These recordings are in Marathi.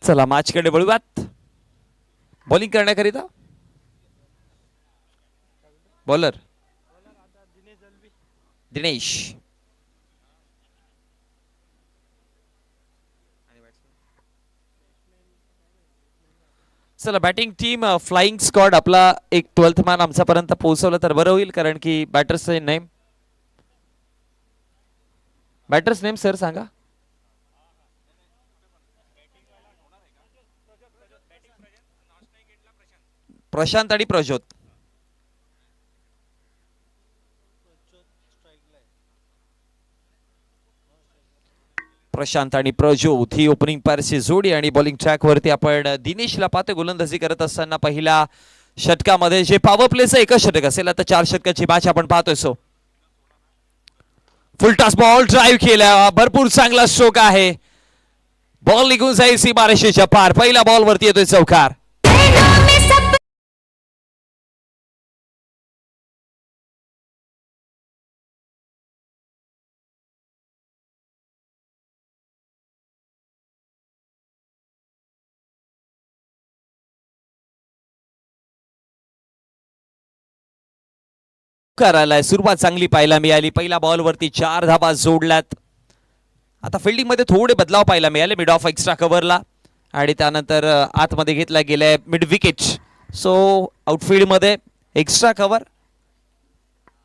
चला मॅचकडे वळूयात. बॉलिंग करण्याकरिता बॉलर दिनेश. चला बॅटिंग टीम फ्लाइंग स्क्वॉड आपला एक 12th मॅन आमच्यापर्यंत पोहोचवलं तर बरं होईल, कारण की बॅटर्सचे नेम बॅटर्स नेम सर सांगा. प्रशांत आणि प्रज्योत. प्रशांत आणि प्रज्योत ही ओपनिंग पेअरची जोडी आणि बॉलिंग ट्रॅक वरती आपण दिनेशला पाहतो गोलंदाजी करत असताना. पहिल्या षटकामध्ये जे पॉवर प्लेचं एकच षटक असेल, आता 4 षटकाची मॅच आपण पाहतोय. So full toss ball drive केला, भरपूर चांगला स्ट्रोक आहे. बॉल निघून जाईल सीमारेषेच्या पार. पहिल्या बॉल वरती येतोय चौकार. करायला सुरुवात चांगली पाहायला मिळाली. पहिल्या बॉल वरती 4 धाबा जोडल्यात. आता फिल्डिंग मध्ये थोडे बदलाव पाहायला मिळाले मिड ऑफ एक्स्ट्रा कव्हरला, आणि त्यानंतर आतमध्ये घेतला गेलाय मिड विकेट. सो आउटफील्ड मध्ये एक्स्ट्रा कव्हर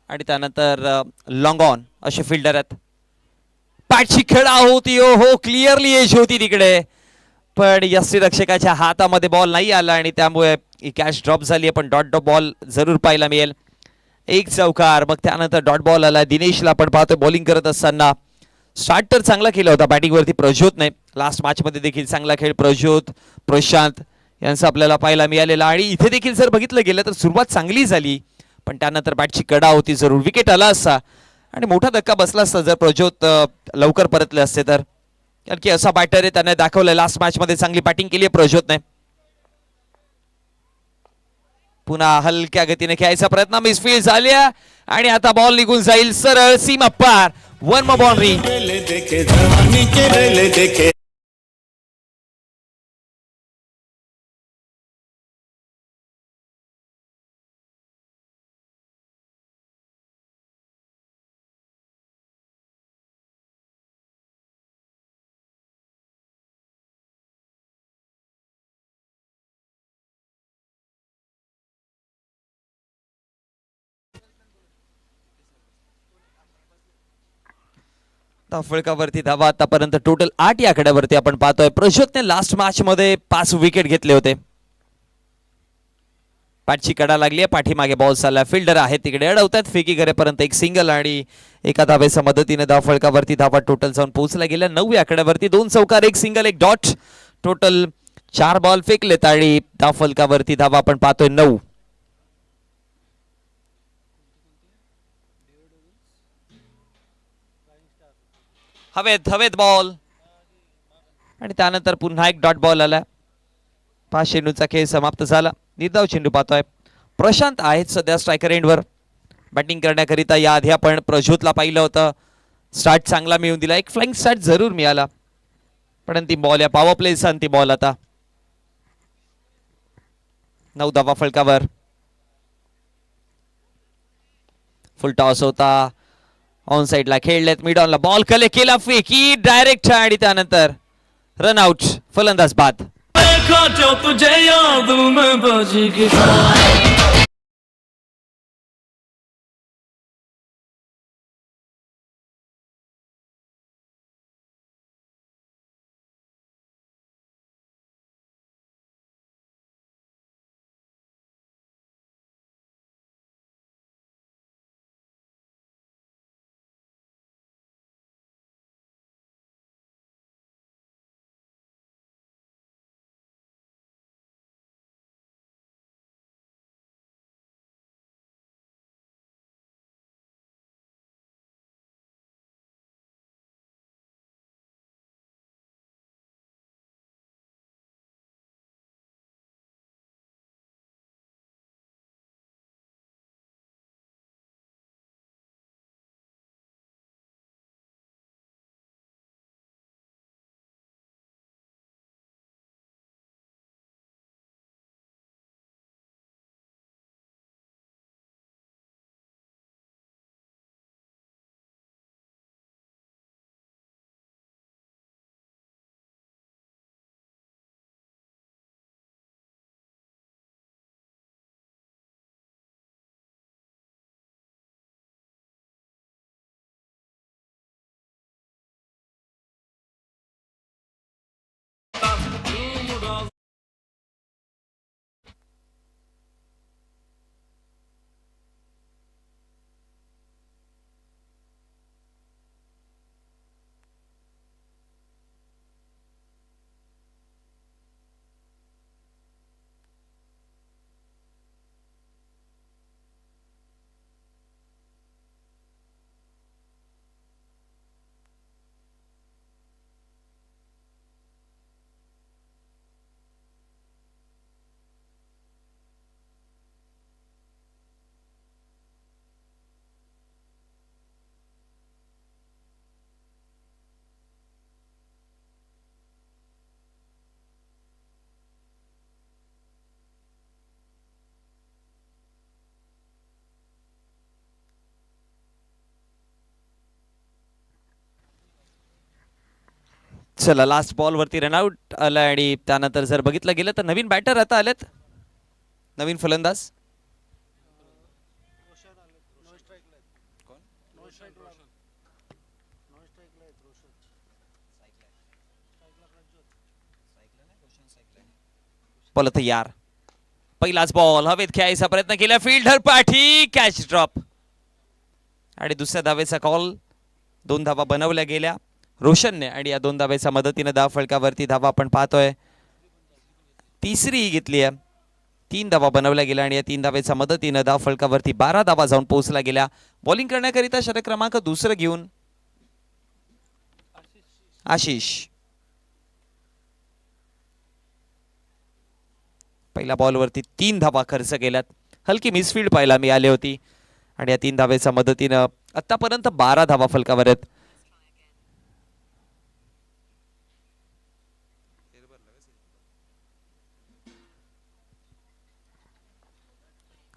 आणि त्यानंतर लॉंग ऑन असे फिल्डर आहेत. पॅटची खेळा होती. हो क्लिअरली एज होती तिकडे, पण यष्टीरक्षकाच्या हातामध्ये बॉल नाही आला आणि त्यामुळे कॅच ड्रॉप झाली. पण डॉट डॉट बॉल जरूर पाहायला मिळेल. एक चौकार. मग त्यानंतर डॉट बॉल आला. दिनेशला आपण पाहतोय बॉलिंग करत असताना. स्टार्ट तर चांगला केला होता बॅटिंग वरती प्रज्योतने. लास्ट मॅच मध्ये देखील चांगला खेळ प्रज्योत प्रशांत यांचा आपल्याला पाहायला मिळालेला, आणि इथे देखील जर बघितलं गेलं तर सुरुवात चांगली झाली, पण त्यानंतर बॅटची कडा होती. जरूर विकेट आला असता आणि मोठा धक्का बसला असता जर प्रज्योत लवकर परतले असते तर, कारण की असा बॅटर आहे. त्याने दाखवलं लास्ट मॅच मध्ये चांगली बॅटिंग केली आहे प्रज्योतने. पुन्हा हलक्या गतीने खेळायचा प्रयत्न, मिसफील्ड झाल्या आणि आता बॉल निघून जाईल सरळ सीमा पार. One more boundary. फळकावरती धावा आतापर्यंत टोटल 8 या आकड्यावरती आपण पाहतोय. प्रज्योतने लास्ट मॅच मध्ये 5 विकेट घेतले होते. पाठची कडा लागली आहे. पाठीमागे बॉल चालला. फिल्डर आहे तिकडे अडवतात. फेकी करेपर्यंत एक सिंगल आणि एका धावेच्या मदतीने धाव फळकावरती धावा टोटल जाऊन पोहोचला गेल्या 9 या आकड्यावरती. 2 चौकार, एक सिंगल, एक डॉट. टोटल 4 बॉल फेकलेत आणि धाव फलकावरती धावा आपण पाहतोय 9. हवेत हवेत बॉल आणि त्यानंतर पुन्हा एक डॉट बॉल आला. 5 चेंडूचा खेळ समाप्त झाला. निर्धाव चेंडू पाहतोय. प्रशांत आहेत सध्या स्ट्रायकर एंडवर बॅटिंग करण्याकरिता. याआधी आपण प्रज्योतला पाहिलं होतं. स्टार्ट चांगला मिळून दिला. एक फ्लाइंग स्टार्ट जरूर मिळाला, पण अंतिम बॉल या पॉवर प्लेचा अंतिम बॉल. आता 9 धावा फलकावर. फुल टॉस होता. ऑन साइडला खेळलेत. मिड ऑनला बॉल कले केला. फेकी डायरेक्ट आणि त्यानंतर रन आउट. फलंदाज बाद. तुझे याद में बाजी चला लास्ट बॉल वरती रनआउट आला आणि त्यानंतर जर बघितलं गेलं तर नवीन बॅटर आता आलेत, नवीन फलंदाज. बॉल तयार, पहिलाच बॉल हवेत खेळायचा प्रयत्न केला, फिल्डर पाठी, कॅच ड्रॉप आणि दुसऱ्या धावेचा कॉल. 2 धावा बनवल्या गेल्या रोशनने आणि या 2 धावेच्या मदतीने धाव फलकावरती धावा आपण पाहतोय. तिसरी घेतली आहे, 3 धावा बनवल्या गेल्या आणि या 3 धावेच्या मदतीने धाव फलकावरती 12 धावा जाऊन पोहोचला गेल्या. बॉलिंग करण्याकरिता षटक क्रमांक 2 घेऊन आशिष. पहिल्या बॉलवरती 3 धावा खर्च केल्यात, हलकी मिसफील्ड पाहायला मिळाली होती आणि या 3 धावेच्या मदतीनं आतापर्यंत 12 धावा फलकावर आहेत.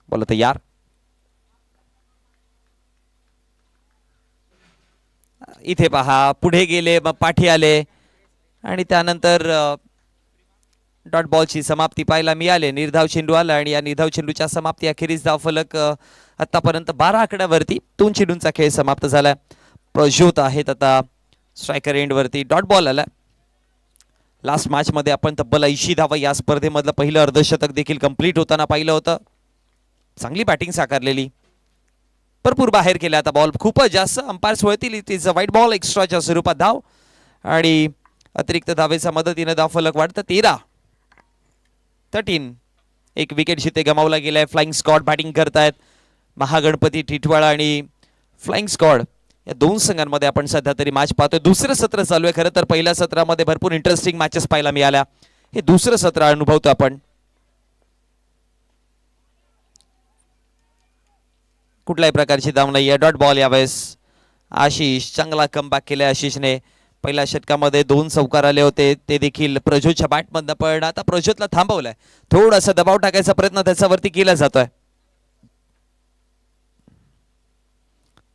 बोला तयार, इथे पहा पुढे गेले मग पाठी आले आणि त्यानंतर डॉट बॉलची समाप्ती पाहायला मिळाली. निर्धाव चेंडू आला आणि या निर्धाव चेंडूच्या समाप्ती अखेरीस धाव फलक आतापर्यंत 12 आकड्यावरती 2 चेंडूंचा खेळ समाप्त झाला. प्रज्योत आहेत आता स्ट्रायकर एंड वरती. डॉट बॉल आला. लास्ट मॅच मध्ये आपण तब्बल 80 धावा या स्पर्धेमधलं पहिलं अर्धशतक देखील कंप्लीट होताना पाहिलं होतं. चांगली बॅटिंग साकारलेली, भरपूर बाहेर केला. आता बॉल खूपच जास्त अंपायर्स वळतील, इट इज अ वाईट बॉल, एक्स्ट्राच्या स्वरूपात धाव आणि अतिरिक्त धावेच्या मदतीने धाव फलक वाढतं 13. एक विकेट जिथे गमावला गेलाय. फ्लाइंग स्क्वॉड बॅटिंग करतायत. महागणपती टिटवाळा आणि फ्लाइंग स्क्वॉड या 2 संघांमध्ये आपण सध्या तरी मॅच पाहतोय. दुसरं सत्र चालू आहे. खरं तर पहिल्या सत्रामध्ये भरपूर इंटरेस्टिंग मॅचेस पाहायला मिळाल्या. हे दुसरं सत्र अनुभवतो आपण. कुठल्याही प्रकारची धाव नाही आहे. डॉट बॉल यावेळेस आशिष, चांगला कमबॅक केलाय आशिषने. पहिल्या षटकामध्ये 2 चौकार आले होते, ते देखील प्रज्योतच्या बॅटमधनं, पण आता प्रज्योतला थांबवलंय. थोडासा दबाव टाकायचा प्रयत्न त्याच्यावरती केला जातोय.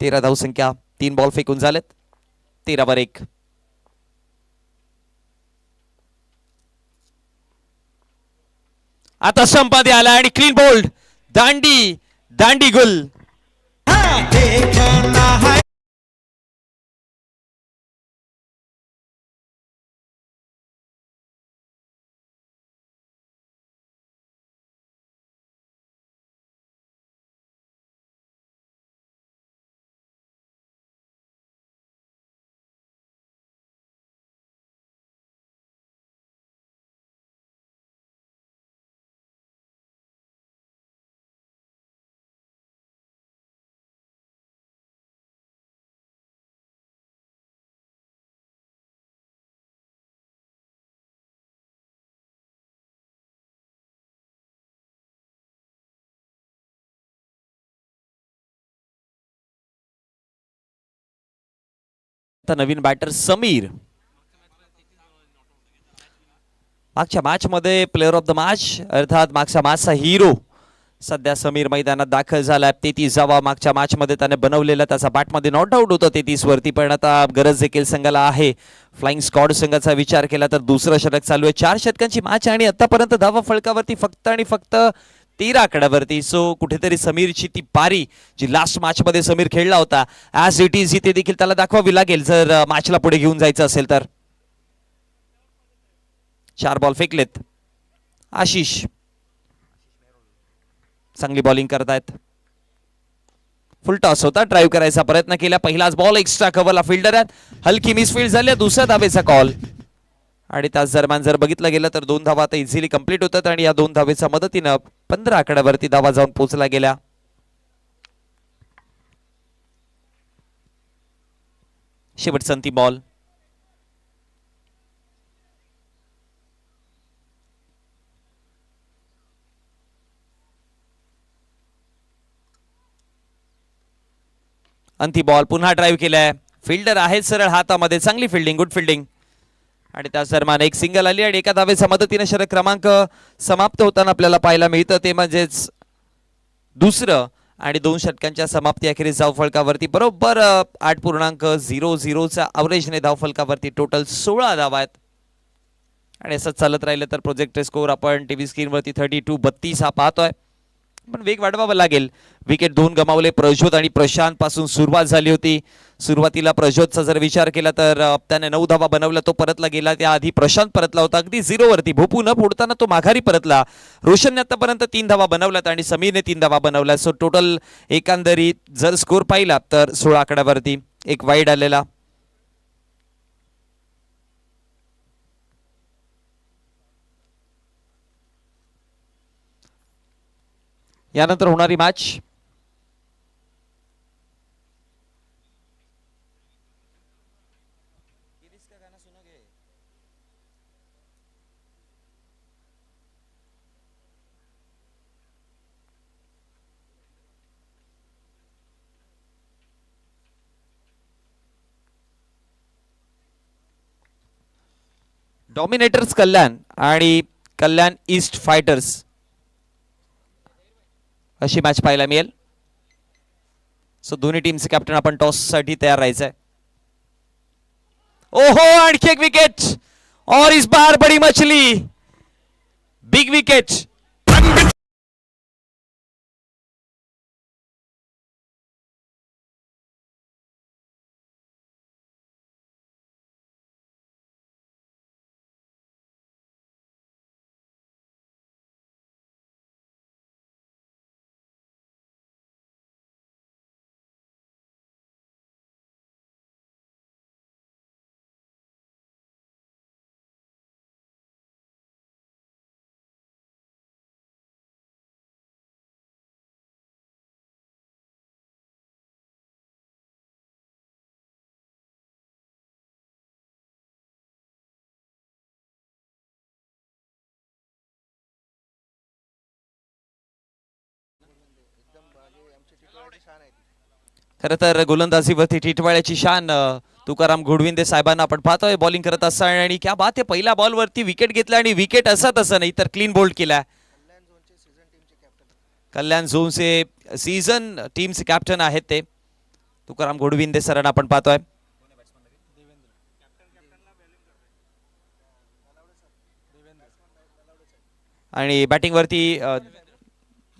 13 धावसंख्या, 3 बॉल फेकून झालेत. 13-1. आता संपादे आला आणि क्लीन बोल्ड, दांडी गुल. आता नवीन बॅटर समीर. मागच्या मॅच मध्ये प्लेअर ऑफ द मॅच अर्थात मागच्या मॅचचा हिरो सध्या समीर मैदानात दाखल झाला. 33 मागच्या मॅच मध्ये त्याने बनवलेला, त्याचा बॅटमध्ये नॉट आउट होतं 33 वरती, पण आता गरज देखील संघाला आहे. फ्लाइंग स्क्वॉड संघाचा विचार केला तर दुसरं षटक चालू आहे. 4 षटकांची मॅच आणि आतापर्यंत धावा फलकावरती फक्त आणि फक्त 13 आकड्यावरती. सो कुठेतरी समीरची ती पारी जी लास्ट मॅच मध्ये समीर खेळला होता ऍज इट इज इथे देखील त्याला दाखवावी लागेल जर मॅचला पुढे घेऊन जायचं असेल तर. 4 बॉल फेकलेत. आशिष चांगली बॉलिंग करतायत. फुल टॉस होता, ड्राईव्ह करायचा प्रयत्न केला. पहिलाच बॉल एक्स्ट्रा कव्हरला फिल्डर आहेत, हलकी मिसफील्ड झाली. दुसऱ्या धावेचा कॉल आणि त्याच दरम्यान जर बघितलं गेलं तर 2 धावा आता इझिली कंप्लीट होतात आणि या 2 धावेच्या मदतीनं 15 आकड्यावरती धावा जाऊन पोहोचला गेल्या. शेवटचा अंतिम बॉल. अंतिम बॉल, पुन्हा ड्राईव्ह केलाय. फिल्डर आहेत सरळ हातामध्ये, चांगली फिल्डिंग, गुड फिल्डिंग आणि त्याच दरम्यान एक सिंगल आली आणि एका धावेच्या मदतीने षटक क्रमांक समाप्त होताना आपल्याला पाहायला मिळतं ते म्हणजेच दुसरं आणि 2 षटकांच्या समाप्ती अखेरीस धावफलकावरती बरोबर 8.00चा अवरेजने धावफलकावरती टोटल 16 धावा आहेत. आणि असं चालत राहिलं तर प्रोजेक्टेड स्कोर आपण टीव्ही स्क्रीनवरती 32-32 हा पाहतोय. पण वेग वाढवावा लागेल. विकेट 2 गमावले प्रज्योत आणि प्रशांत पासून सुरुवात झाली होती. सुरुवातीला प्रज्योतचा जर विचार केला तर त्याने 9 धावा बनवल्या, तो परतला गेला. त्याआधी प्रशांत परतला होता अगदी 0 वरती. भोपू न फोडताना तो माघारी परतला. रोशनने आतापर्यंत 3 धावा बनवल्यात आणि समीरने 3 धावा बनवल्या. सो टोटल एकंदरीत जर स्कोर पाहिला तर 16 आकड्यावरती एक वाईड आलेला. यानंतर होणारी मॅच डॉमिनेटर्स कल्याण आणि कल्याण ईस्ट फायटर्स अशी मॅच पाहायला मिळेल. सो दोन्ही टीमचे कॅप्टन आपण टॉस साठी तयार राहायचंय. ओहो, आणखी एक विकेट और इस बार बड़ी मछली, बिग विकेट. खरं तर गोलंदाजीवरती टिटवाळ्याची शान तुकाराम घोडविंदे साहेबांना आपण पाहतोय बॉलिंग करत असताना. आणि क्या बात आहे, पहिल्या बॉलवरती विकेट घेतला आणि विकेट असा तसं नाही तर क्लीन बोल्ड केला. कल्याण झोनचे सीझन टीमचे कॅप्टन आहेत ते तुकाराम घोडविंदे सरांना आपण पाहतोय. आणि बॅटिंग वरती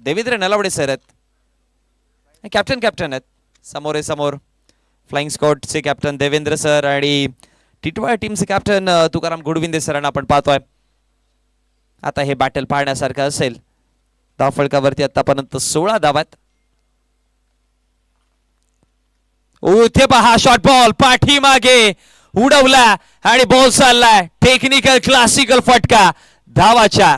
देवेंद्र नलावडे सर आहेत, कॅप्टन आहेत. समोर फ्लाइंग स्क्वॉडचे कॅप्टन देवेंद्र सर आणि टिटवाळा टीमचे कॅप्टन तुकाराम घोडविंदे सरांना आपण पाहतोय. आता हे बॅटल पाहण्यासारखं असेल. धावफलकावरती आतापर्यंत 16 धावात. इथे पहा, शॉर्ट बॉल पाठीमागे उडवला आणि बॉल चाललाय. टेक्निकल क्लासिकल फटका, धावाच्या.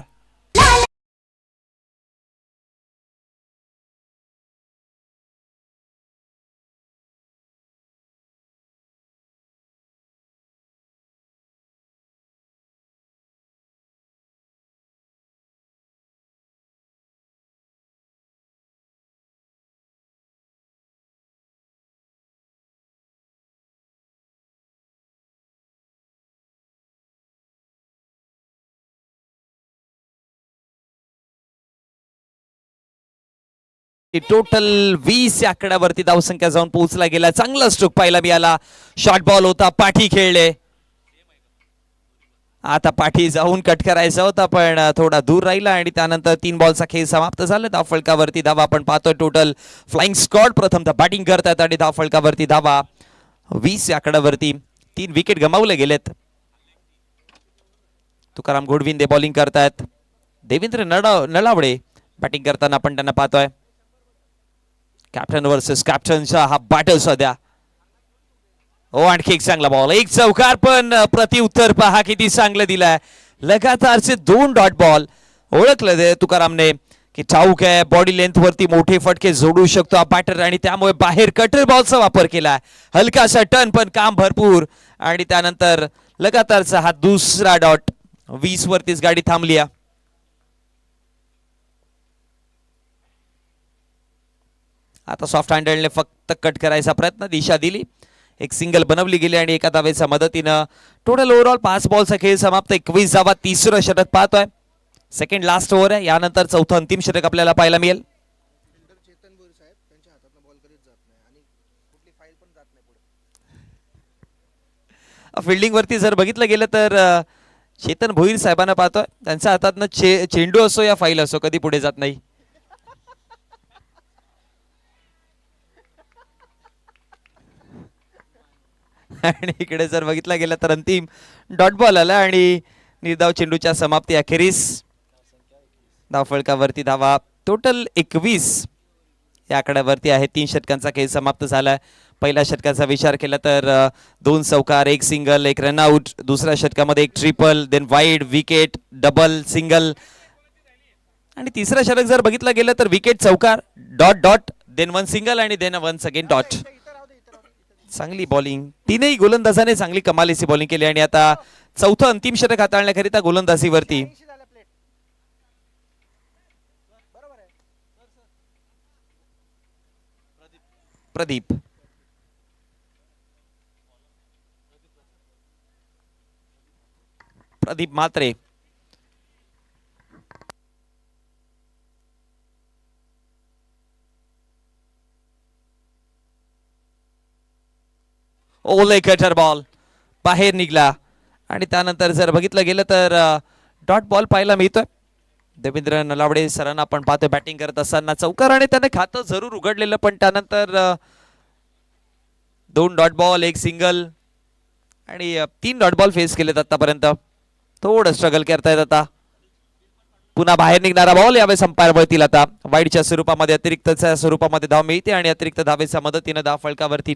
टोटल 20 आकड्यावरती धावसंख्या जाऊन पोहोचला गेला. चांगला स्ट्रोक पाहायला मिळाला. शॉर्ट बॉल होता, पाठी खेळले. आता पाठी जाऊन कट करायचा होता पण थोडा दूर राहिला आणि त्यानंतर 3 बॉलचा खेळ समाप्त झाला. धावफलकावरती धावा आपण पाहतोय टोटल. फ्लाइंग स्क्वॉड प्रथमतः बॅटिंग करतात आणि धावफलकावरती धावा 20 आकड्यावरती. 3 विकेट गमावले गेलेत. तुकाराम घोडविंदे बॉलिंग करतायत. देवेंद्र नलावडे बॅटिंग करताना आपण त्यांना पाहतोय. कॅप्टन वर्सेस कॅप्टनचा हा बॅटल सध्या. आणखी एक चांगला बॉल, एक चौकार, पण प्रतिउत्तर पहा किती चांगलं दिलाय. लगातारचे 2 डॉट बॉल. ओळखलं तुकारामने की ठाऊक आहे बॉडी लेंथ वरती मोठे फटके जोडू शकतो हा बॅटर आणि त्यामुळे बाहेर कटर बॉलचा वापर केला. हलकासा टर्न पण काम भरपूर आणि त्यानंतर लगातारचा हा दुसरा डॉट. 20 वरतीच गाडी थांबली. आता सॉफ्ट हँडलने फक्त कट करायचा प्रयत्न, दिशा दिली. एक सिंगल बनवली गेली आणि एका धावेच्या मदतीनं टोटल ओव्हरऑल 5 बॉलचा खेळ समाप्त. 21 धावा. तिसरं षटक पाहतोय. सेकंड लास्ट ओव्हर आहे. यानंतर चौथं अंतिम षटक आपल्याला पाहायला मिळेल. फिल्डिंग वरती जर बघितलं गेलं तर चेतन भोईर साहेबांना पाहतोय, त्यांच्या हातातनं चेंडू असो या फाईल असो कधी पुढे जात नाही. आणि इकडे जर बघितलं गेलं तर अंतिम डॉट बॉल आला आणि निर्धाव चेंडूच्या समाप्ती अखेरीस धावफलकावरती धावा टोटल 21 या आकड्यावरती आहे. 3 षटकांचा खेळ समाप्त झाला. पहिल्या षटकाचा विचार केला तर 2 चौकार, 1 सिंगल, 1 रनआउट. दुसऱ्या षटकामध्ये 1 triple, then wide, wicket, double, single. आणि तिसरं षटक जर बघितलं गेलं तर विकेट, चौकार, डॉट डॉट, देन 1 सिंगल आणि देन वन्स अगेन डॉट. चांगली बॉलिंग, तीनही गोलंदाजाने चांगली कमालीची बॉलिंग केली. आणि आता चौथं अंतिम षटक हाताळण्याकरिता गोलंदाजीवरती प्रदीप. प्रदीप म्हात्रे. ओले कटर बॉल बाहेर निघला. आणि त्यानंतर जर बघितलं गेलं तर डॉट बॉल पाहायला मिळतोय. देवेंद्र नलावडे सरांना आपण पाहतोय बॅटिंग करत असताना चौकार आणि त्याने खातं जरूर उघडलेलं, पण त्यानंतर 2 डॉट बॉल, 1 सिंगल आणि 3 डॉट बॉल फेस केलेत आतापर्यंत. थोडं स्ट्रगल करतायत आता. पुन्हा बाहेर निघणारा बॉल यावेळेस अंपायर वळतील आता. वाईडच्या स्वरूपामध्ये अतिरिक्तच्या स्वरूपामध्ये धाव मिळते आणि अतिरिक्त धावेच्या मदतीने धाव फलकावरती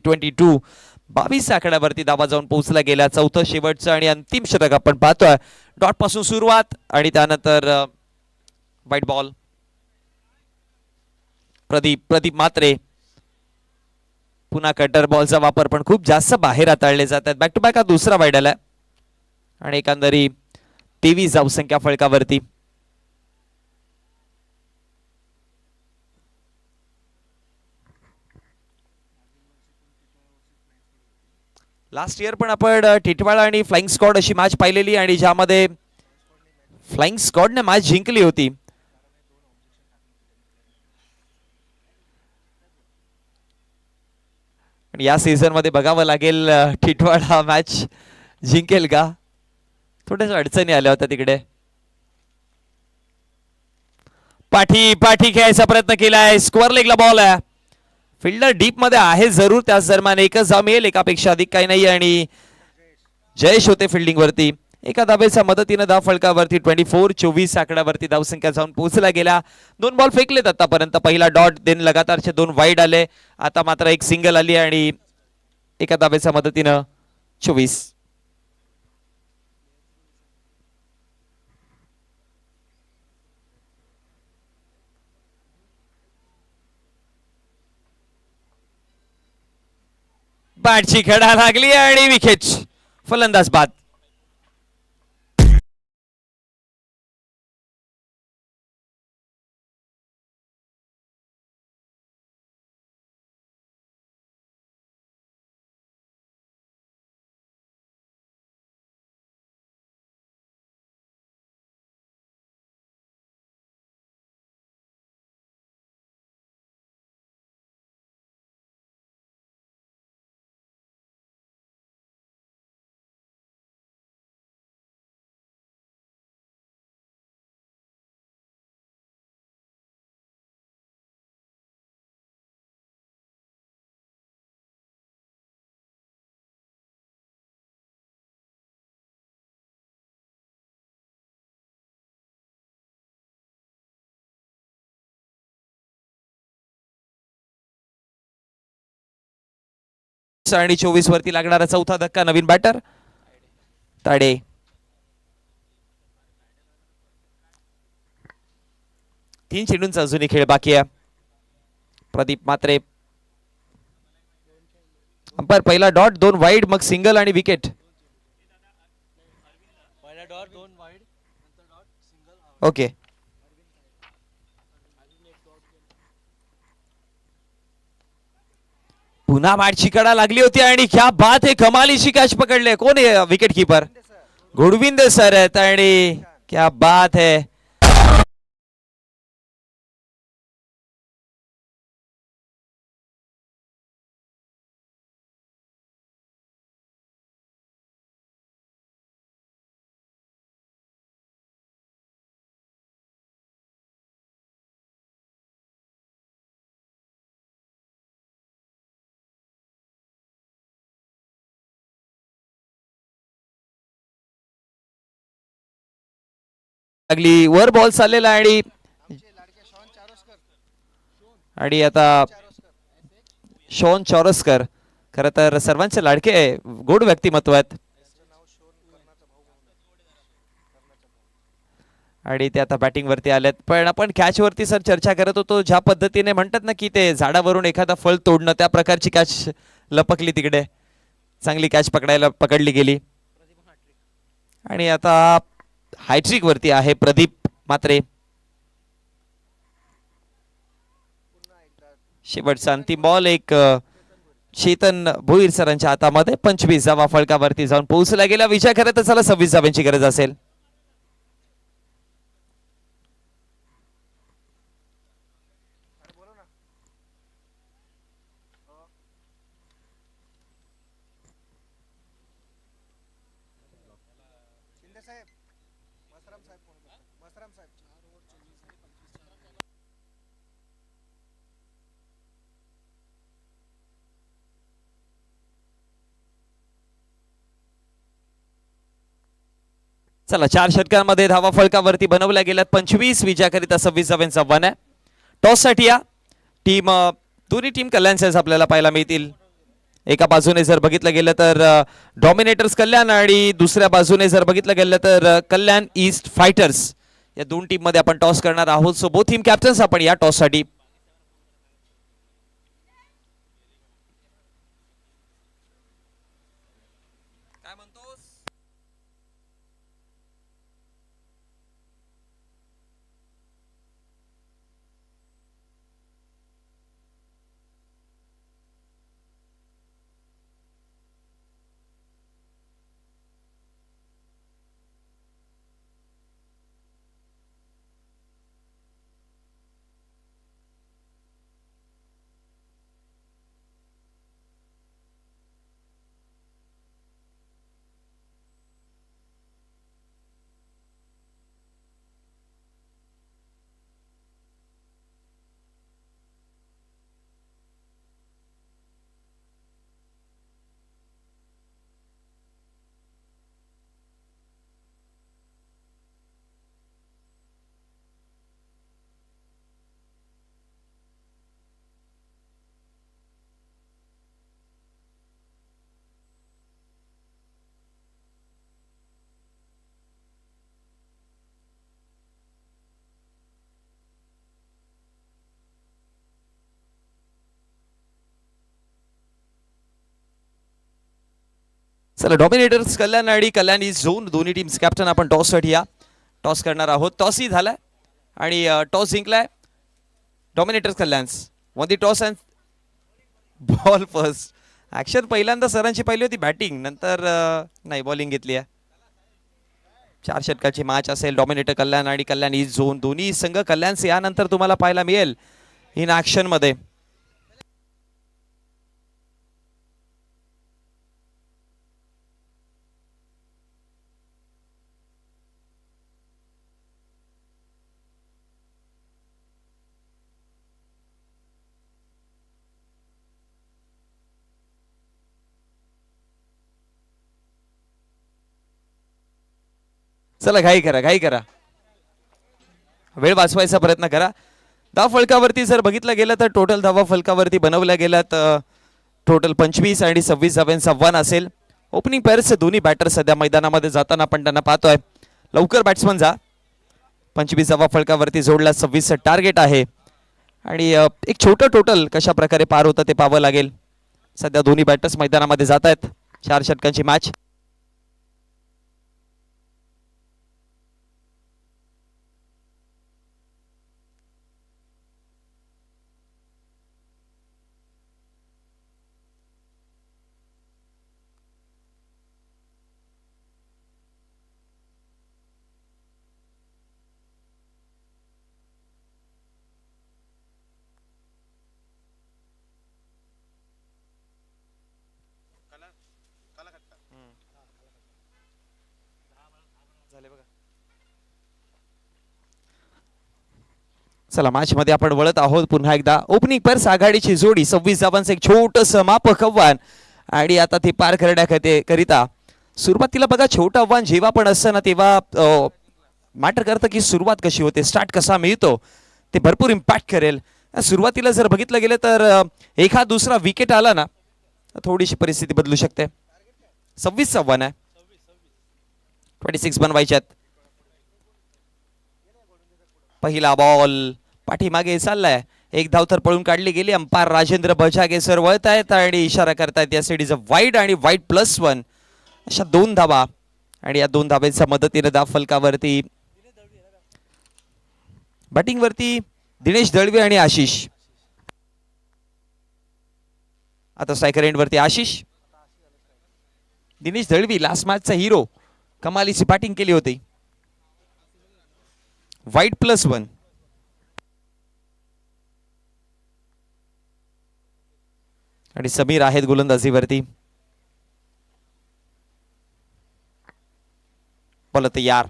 22 आकड्यावरती धावा जाऊन पोहोचला गेला. चौथं शेवटचं आणि अंतिम षटक आपण पाहतोय. डॉट पासून सुरुवात आणि त्यानंतर वाईट बॉल. प्रदीप म्हात्रे. पुन्हा कटर बॉलचा वापर पण खूप जास्त बाहेर हाताळले जातात. बॅक टू बॅक हा दुसरा वाईड आला आणि एकंदरी 23 धावसंख्या फलकावरती. लास्ट इयर पण आपण टिटवाळा आणि फ्लाइंग स्क्वॉड अशी मॅच पाहिलेली आणि ज्यामध्ये फ्लाइंग स्क्वॉडने मॅच जिंकली होती. या सीझन मध्ये बघावं लागेल टिटवाळा मॅच जिंकेल का. थोड्याशा अडचणी आल्या होत्या तिकडे. पाठी खेळायचा प्रयत्न केलाय. स्क्वेअर लेगला बॉल आहे. फिल्डर डीप मध्ये आहे जरूर, त्याच दरम्यान एकच धाव मिळेल, एकापेक्षा अधिक काही नाही. आणि जयेश होते फिल्डिंग वरती. एका धावेच्या मदतीने धाव फलकावरती 24 आकड्यावरती धावसंख्या जाऊन पोहोचला गेला. 2 बॉल फेकलेत आतापर्यंत. पहिला डॉट, देन लगातारचे 2 वाईड आले. आता मात्र 1 सिंगल आली आणि एका धावेच्या मदतीनं 24. बॅटची खेळा लागली आणि विकेट. फलंदाज बाद. आणि 24 वरती लागणारा चौथा धक्का नवीन बॅटर ताडे. तीन चेंडूंचा अजूनही खेळ बाकी आहे. प्रदीप म्हात्रे. अंपायर पहिला डॉट, 2 वाईड, मग सिंगल आणि विकेट. ओके. पुन्हा बॅटची कडा लागली होती आणि क्या बात आहे, कमालीची कॅच पकडले. कोण आहे विकेट कीपर? गोडविंद सर आहेत आणि क्या बात है. लागली वर बॉल चाललेला आणि आता शॉन चौरस्कर खरं तर सर्वांचे लाडके गोड व्यक्तिमत्व आहेत आणि ते आता बॅटिंग वरती आलेत. पण आपण कॅच वरती सर चर्चा करत होतो, ज्या पद्धतीने म्हणतात ना की ते झाडावरून एखादा फळ तोडणं, त्या प्रकारची कॅच लपकली तिकडे, चांगली कॅच पकडली गेली. आणि आता हायट्रिक वरती आहे प्रदीप मात्रे. शेवटचा अंतिम बॉल एक चेतन भोईर सरांच्या हातामध्ये 25 धावा फलकावरती जाऊन पोहोचला गेला. विचार करत तर चला 26 धावांची गरज असेल. चला 4 षटकांमध्ये धावा फलकावरती बनवल्या गेल्यात 25. विजयाकरिता 26 धावांचा आव्हान आहे. टॉस साठी या टीम, दोन्ही टीम कल्याणचे आपल्याला पाहायला मिळतील. एका बाजूने जर बघितलं गेलं तर डॉमिनेटर्स कल्याण आणि दुसऱ्या बाजूने जर बघितलं गेलं तर कल्याण ईस्ट फायटर्स. या दोन टीम मध्ये आपण टॉस करणार आहोत. सो बोथ टीम कॅप्टन्स आपण या टॉस साठी. चला डॉमिनेटर्स कल्याण आणि कल्याण ईस्ट झोन दोन्ही टीम्स कॅप्टन आपण टॉस साठी या टॉस करणार आहोत. टॉसही झालाय आणि टॉस जिंकलाय Dominators Kalyan. Won the toss and bowl first. Action पहिल्यांदा सरांची पहिली होती बॅटिंग, नंतर नाही बॉलिंग घेतली आहे. 4 षटकाची मॅच असेल. डॉमिनेटर कल्याण आणि कल्याण ईस्ट झोन दोन्ही संघ कल्याणचे यानंतर तुम्हाला पाहायला मिळेल इन ऍक्शन मध्ये. चला घाई करा, वेळ वाचवायचा प्रयत्न करा. धाव फलकावरती जर बघितलं गेलं तर टोटल धावा फलकावरती बनवल्या गेल्यात टोटल 25 आणि 26 धावांचा आव्हान असेल. ओपनिंग पेअर्सचे दोन्ही बॅटर सध्या मैदानामध्ये जाताना आपण त्यांना पाहतोय. लवकर बॅट्समन जा. 25 धावा फलकावरती जोडला, 26 टार्गेट आहे आणि एक छोटं टोटल कशा प्रकारे पार होतं ते पाहावं लागेल. सध्या दोन्ही बॅटर्स मैदानामध्ये जात आहेत. 4 षटकांची मॅच. चला मॅच मध्ये आपण वळत आहोत पुन्हा एकदा. ओपनिंग पेअर्स आघाडीची जोडी 26 धावांचं एक छोटस मापक आव्हान आणि आता ते पार करण्याकरिता सुरुवातीला बघा छोटं आव्हान जेव्हा पण असतं ना तेव्हा मॅटर करतं की सुरुवात कशी होते, स्टार्ट कसा मिळतो ते भरपूर इम्पॅक्ट करेल. सुरुवातीला जर बघितलं गेलं तर एखाद दुसरा विकेट आला ना थोडीशी परिस्थिती बदलू शकते. 26-1 आहे, 26 बनवायच्यात. पहिला बॉल पाठीमागे चाललाय, एक धाव तर पळून काढली गेली. अंपायर राजेंद्र बजागे सर वळत आहेत आणि इशारा करतायत या सिडीज वाईड आणि वाईड +1 अशा 2 धावा. आणि या 2 धाब्यांच्या मदतीने धाव फलकावरती बॅटिंग वरती दिनेश दळवी आणि आशिष. आता स्ट्रायकर एंड वरती आशिष. दिनेश दळवी लास्ट मॅचचा हिरो, कमालीची बॅटिंग केली होती. वाईड +1. आणि समीर आहेत गोलंदाजीवरती. बोला तयार.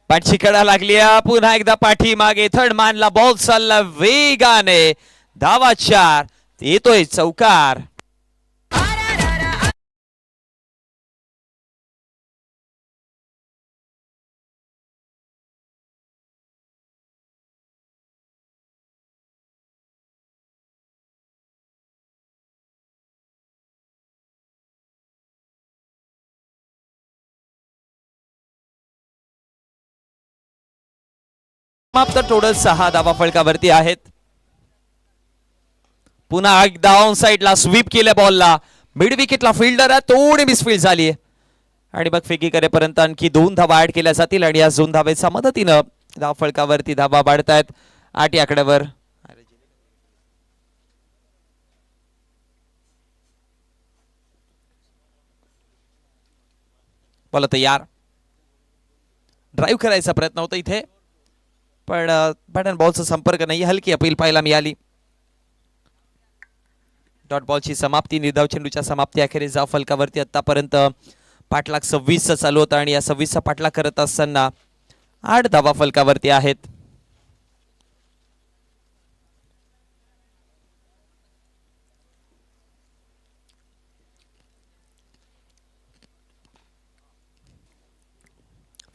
पाठची कडा लागली, पुन्हा एकदा पाठी मागे थर्ड मॅनला बॉल चालला वेगाने. धावा 4, येतोय चौकार. समाप्त. टोटल 6 धावा फलकावरती आहेत. पुन्हा एकदा ऑन साइडला स्वीप केल्या बॉलला. मिड विकेटला फिल्डर आहे, थोडी मिसफील्ड झाली आणि मग फेकी करेपर्यंत आणखी 2 धावा ऍड केल्या जातील आणि या 2 धावेच्या मदतीनं धाव फलकावरती धावा वाढतायत 8 आकड्यावर. बोला तयार. ड्राईव्ह करायचा प्रयत्न होता इथे, पण बॅट अँड बॉलचा संपर्क नाही. हलकी अपील पाहायला मिळाली. डॉट बॉलची समाप्ती, निर्धाव चेंडूच्या समाप्ती अखेरीस धाव फलकावरती आतापर्यंत पाठलाग 26 चालू होता आणि या 26 पाठलाग करत असताना 8 धावा फलकावरती आहेत.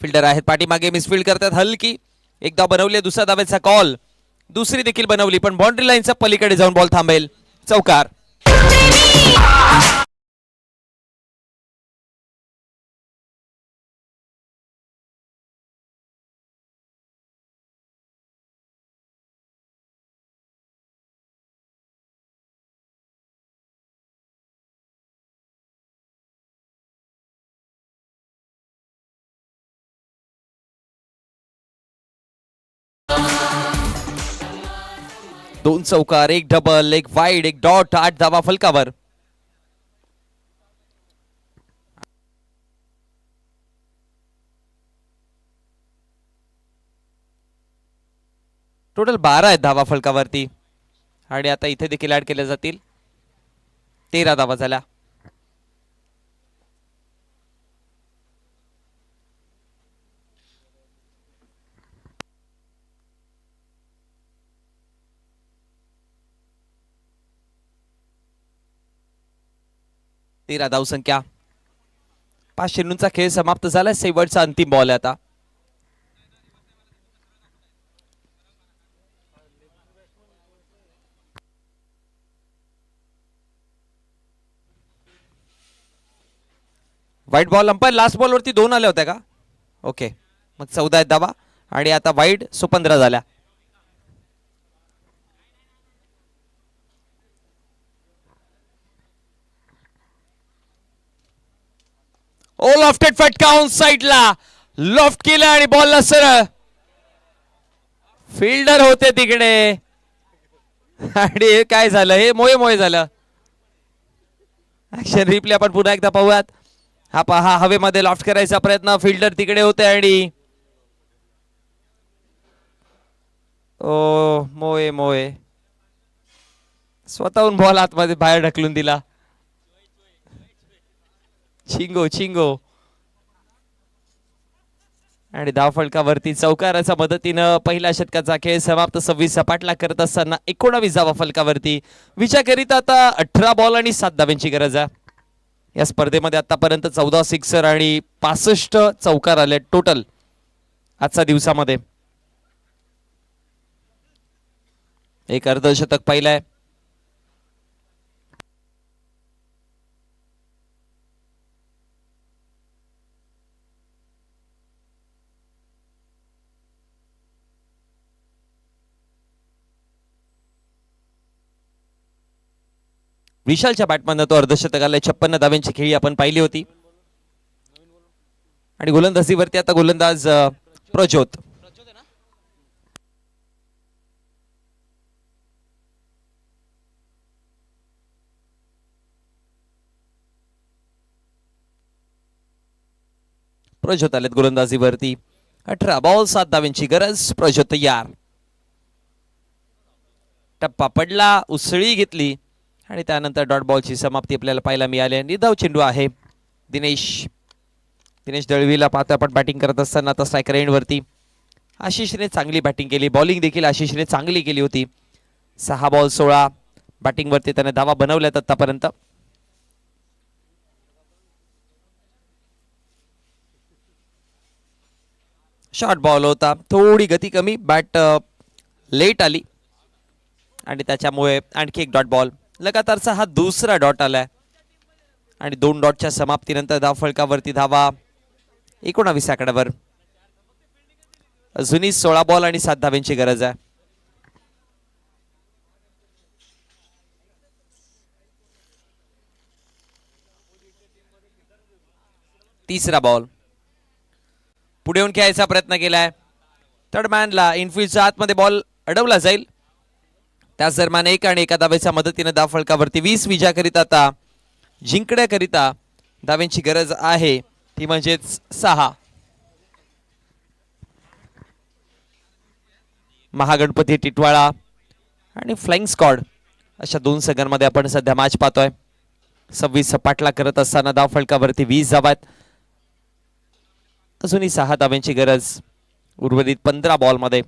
फिल्डर आहेत पाठीमागे, मिसफील्ड करतात. हलकी एक धाव बनवली, दुसऱ्या धावेचा कॉल, दुसरी देखील बनवली पण बाउंड्री लाईनच्या पलीकडे जाऊन बॉल थांबेल. चौकार. दोन चौकार, एक डबल, एक वाईड, एक डॉट, 8 धावा फलकावर. टोटल 12 आहेत धावा फलकावरती आणि आता इथे देखील ऍड केल्या जातील. 13 धावा झाल्या. तेरा धावसंख्या. 5 चेंडूंचा खेळ समाप्त झाला. शेवटचा अंतिम बॉल आहे आता. वाईट बॉल. अंपायर लास्ट बॉल वरती 2 आल्या होत्या का? ओके, मग 14 आहेत धावा आणि आता वाईड 15 झाल्या. ओ लॉफ्टेड फटका ऑन साइडला, लॉफ्ट केला आणि बॉलला सरळ. फिल्डर होते तिकडे आणि हे काय झालं, हे मोये मोये झालं. ऍक्शन रिप्ले आपण पुन्हा एकदा पाहूयात. हा पहा, हवेमध्ये लॉफ्ट करायचा प्रयत्न, फिल्डर तिकडे होते आणि ओ मोये मोये स्वतःहून बॉल आतमध्ये बाहेर ढकलून दिला. चिंगो चिंगो. आणि धाव फलकावरती चौकाराच्या मदतीनं पहिल्या षटकाचा खेळ समाप्त. 26 पाठलाग करत असताना 19 धावा फलकावरती. विचार करीत आता 18 बॉल आणि 7 धाव्यांची गरज आहे. या स्पर्धेमध्ये आतापर्यंत 14 सिक्सर आणि 65 चौकार आले टोटल आजच्या दिवसामध्ये. एक अर्धशतक पाहिलंय. विशालच्या बॅटमधनं तो अर्धशतकाला 56 धाव्यांची खेळी आपण पाहिली होती. आणि गोलंदाजीवरती आता गोलंदाज प्रज्योत. प्रज्योत आलेत गोलंदाजीवरती. 18 बॉल 7 धाव्यांची गरज. प्रज्योत तयार. टप्पा पडला, उसळी घेतली आणि त्यानंतर डॉट बॉलची समाप्ती आपल्याला पाहायला मिळाली. निधाव चेंडू आहे. दिनेश दळवीला पाहतो आपण बॅटिंग करत असताना आता स्ट्रायकर एंडवरती. आशिषने चांगली बॅटिंग केली. बॉलिंग देखील आशिषने चांगली केली होती. 6 बॉल 16 बॅटिंगवरती त्याने धावा बनवल्यात आतापर्यंत. शॉर्ट बॉल होता, थोडी गती कमी, बॅट लेट आली आणि त्याच्यामुळे आणखी एक डॉट बॉल. लगातारचा हा दुसरा डॉट आलाय आणि 2 डॉटच्या समाप्तीनंतर धावफलकावरती धावा 19 आकड्यावर. अजूनही 16 बॉल आणि 7 धाव्यांची गरज आहे. तिसरा बॉल पुढे येऊन खेळायचा प्रयत्न केलाय. थर्ड मॅनला इनफिल्डच्या आतमध्ये बॉल अडवला जाईल. त्याच दरम्यान 1 आणि 1 धावेच्या मदतीने धावफलकावरती 20 विजयाकरिता आता जिंकण्याकरिता धाव्यांची गरज आहे, ती म्हणजेच 6. महागणपती टिटवाळा आणि फ्लाइंग स्क्वॉड अशा 2 संघांमध्ये आपण सध्या मॅच पाहतोय. 26 सपाटला करत असताना धावफलकावरती 20 धावा आहेत. अजूनही 6 धाव्यांची गरज उर्वरित 15 बॉलमध्ये.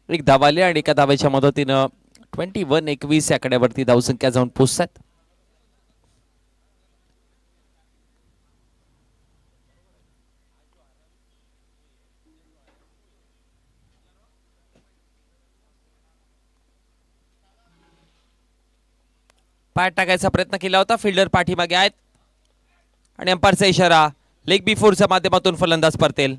एक धाव आली आणि एका धावेच्या मदतीनं 21-21 या आकड्यावरती धावसंख्या जाऊन पोहोचतात. पाठ टाकायचा प्रयत्न केला होता, फिल्डर पाठीमागे आहेत आणि अंपायरचा इशारा. लेग बिफोरच्या माध्यमातून फलंदाज परतेल.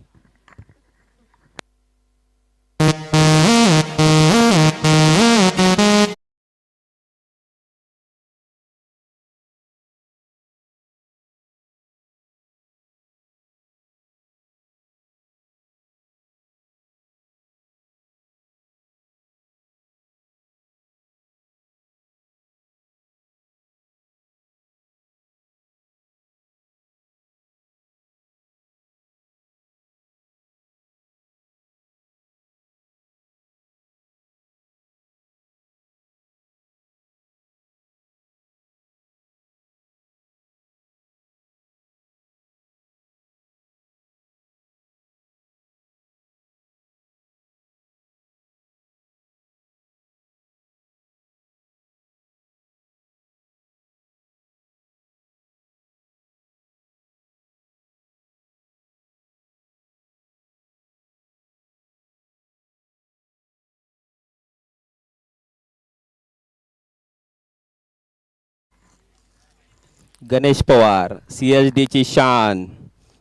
गणेश पवार CSD ची शान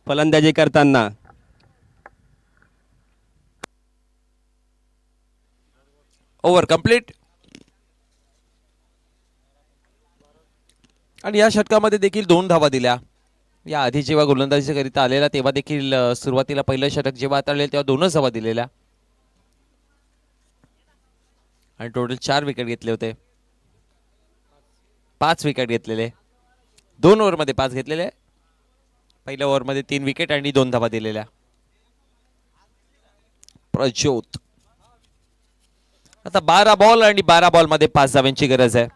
फलंदाजी करताना. Over complete. आणि या षटकामध्ये देखील 2 धावा दिल्या. या आधी जेव्हा गोलंदाजीकरिता आलेला तेव्हा देखील सुरुवातीला पहिलं षटक जेव्हा हाताळले तेव्हा 2च धावा दिलेल्या आणि टोटल 4 विकेट घेतले होते. 5 विकेट घेतलेले, 2 ओव्हरमध्ये 5 घेतलेले, पहिल्या ओव्हरमध्ये 3 विकेट आणि 2 धावा दिलेल्या. प्रज्योत आता 12 बॉल आणि 12 बॉल मध्ये 5 धाव्यांची गरज आहे.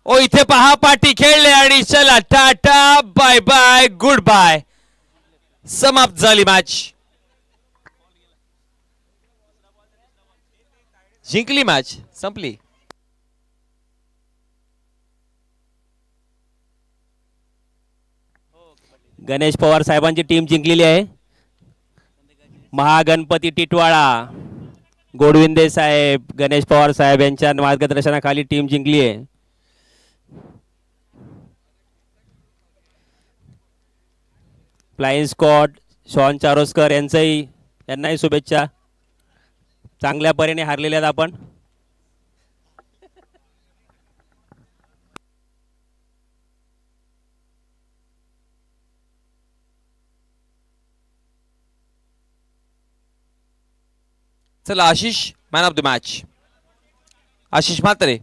ओ इथे पहा, पाठी खेळले आणि चला tata bye bye goodbye, समाप्त झाली मॅच. जिंकली मॅच, संपली. गणेश पवार साहेबांची टीम जिंकलेली आहे. महागणपती टिटवाळा, गोडविंदे साहेब, गणेश पवार साहेब यांच्या मार्गदर्शनाखाली टीम जिंकली आहे. फ्लाइंग स्क्वॉड शॉन चारोस्कर यांनाही शुभेच्छा. चांगल्या परीने हारलेले आहेत आपण. चला Ashish man of the match, Ashish Mhatre.